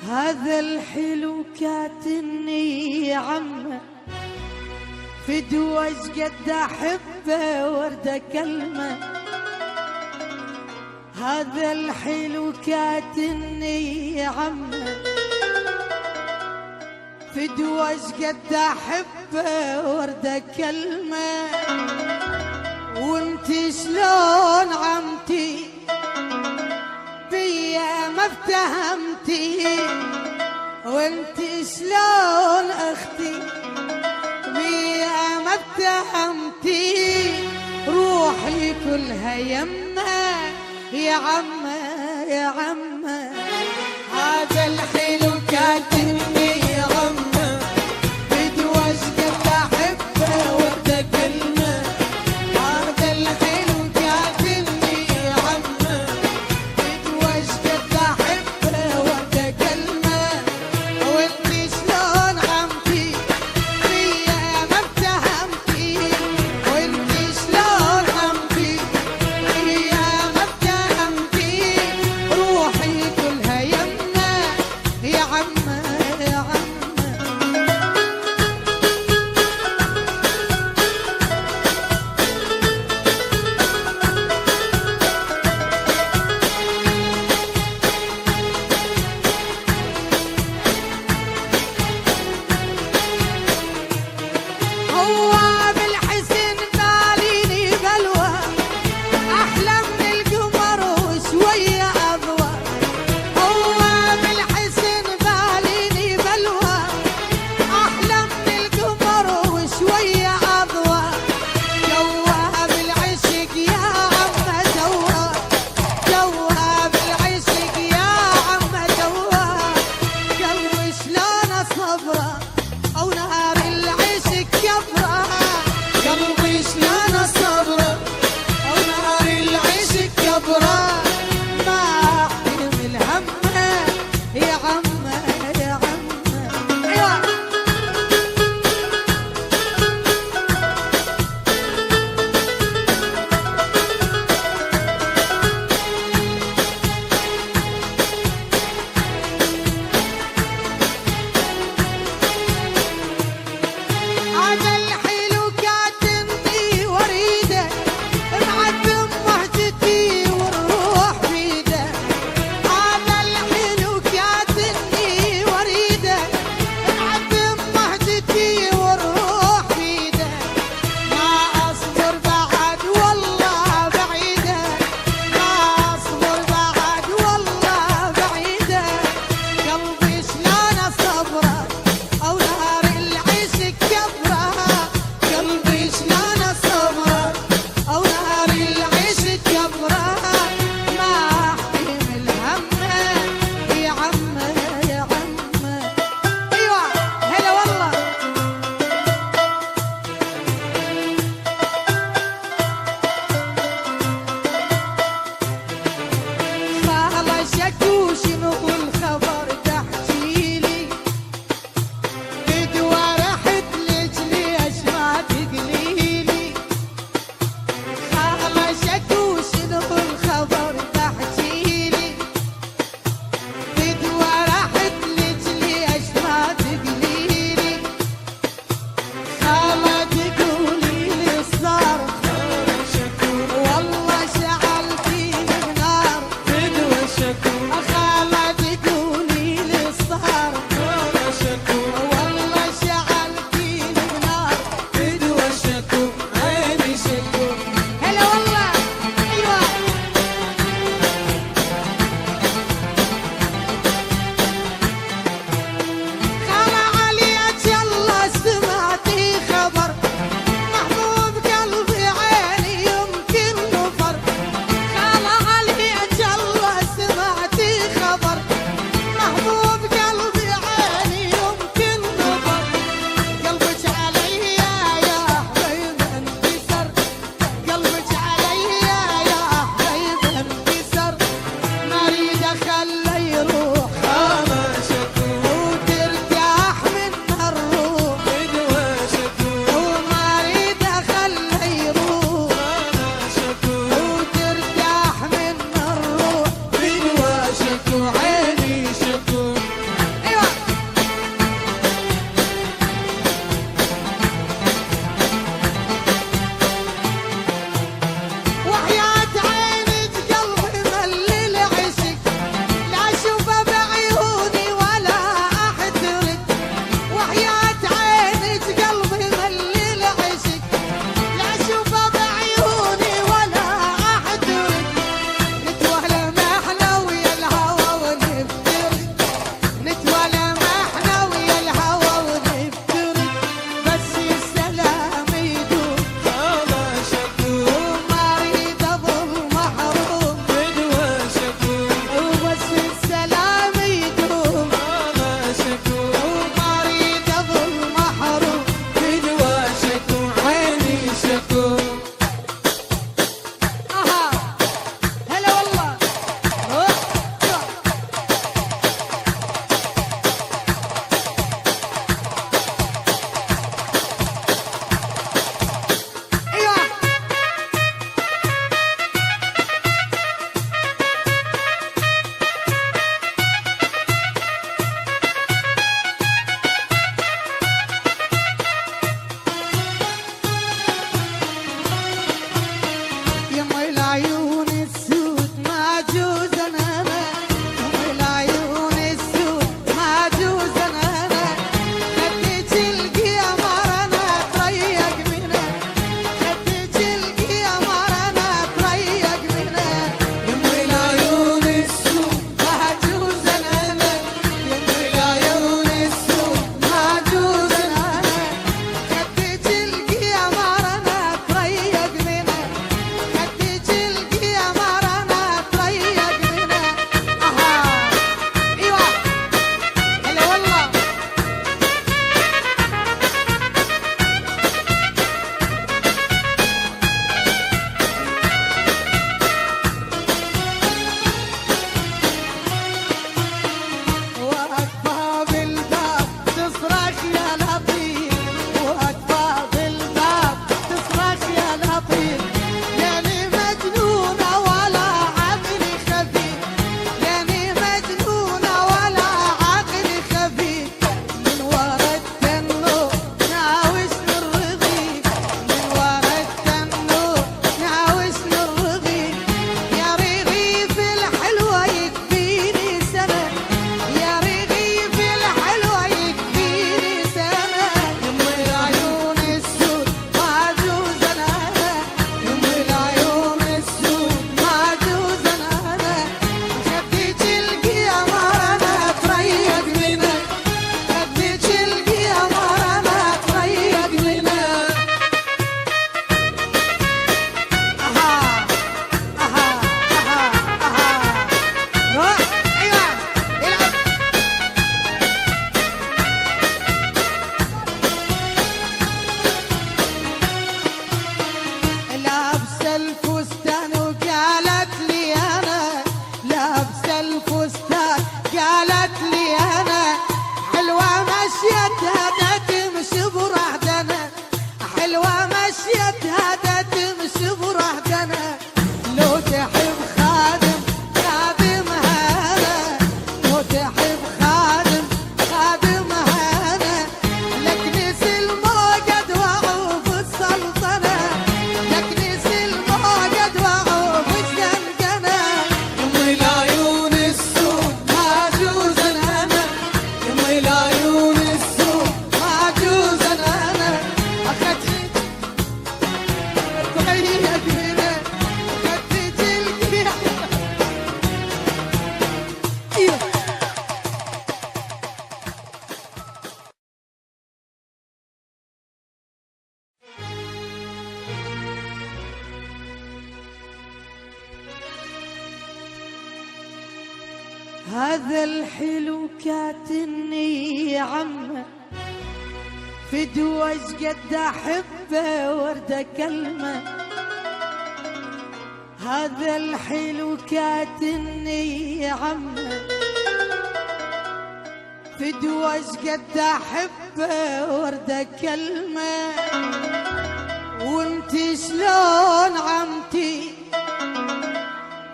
هذا الحلو كاتني يا عمه فدوى قد احبه ورده كلمه. هذا الحلو كاتني يا عمه فدوى قد احبه ورده كلمه. وانت شلون عمتي بيا ما افتهمتي، وانت شلون اختي بيا ما افتهمتي. روحي كلها يمه يا عمه يا عمه. هذا الحلو كاتني يا عمه بدوى قد احبه ورده كلمه. هذا الحلو كاتني يا عمه بدوى قد احبه ورده كلمه. وانت شلون عمتي بيا ما افتهمتي، وانت شلون عمتي بيا ما افتهمتي. روحي هذا الحلو كاتني يا عمه فدوى قد احبه ورده كلمه. هذا الحلو كاتني يا عمه فدوى قد احبه ورده كلمه. وانت شلون عمتي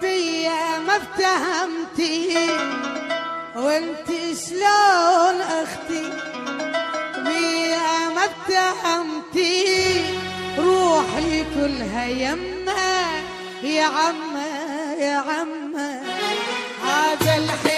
بيا ما افتهمتي، وانت شلون اختي بيا ما افتهمتي. روحي كلها يمه يا عمه يا عمه. هذا الحلو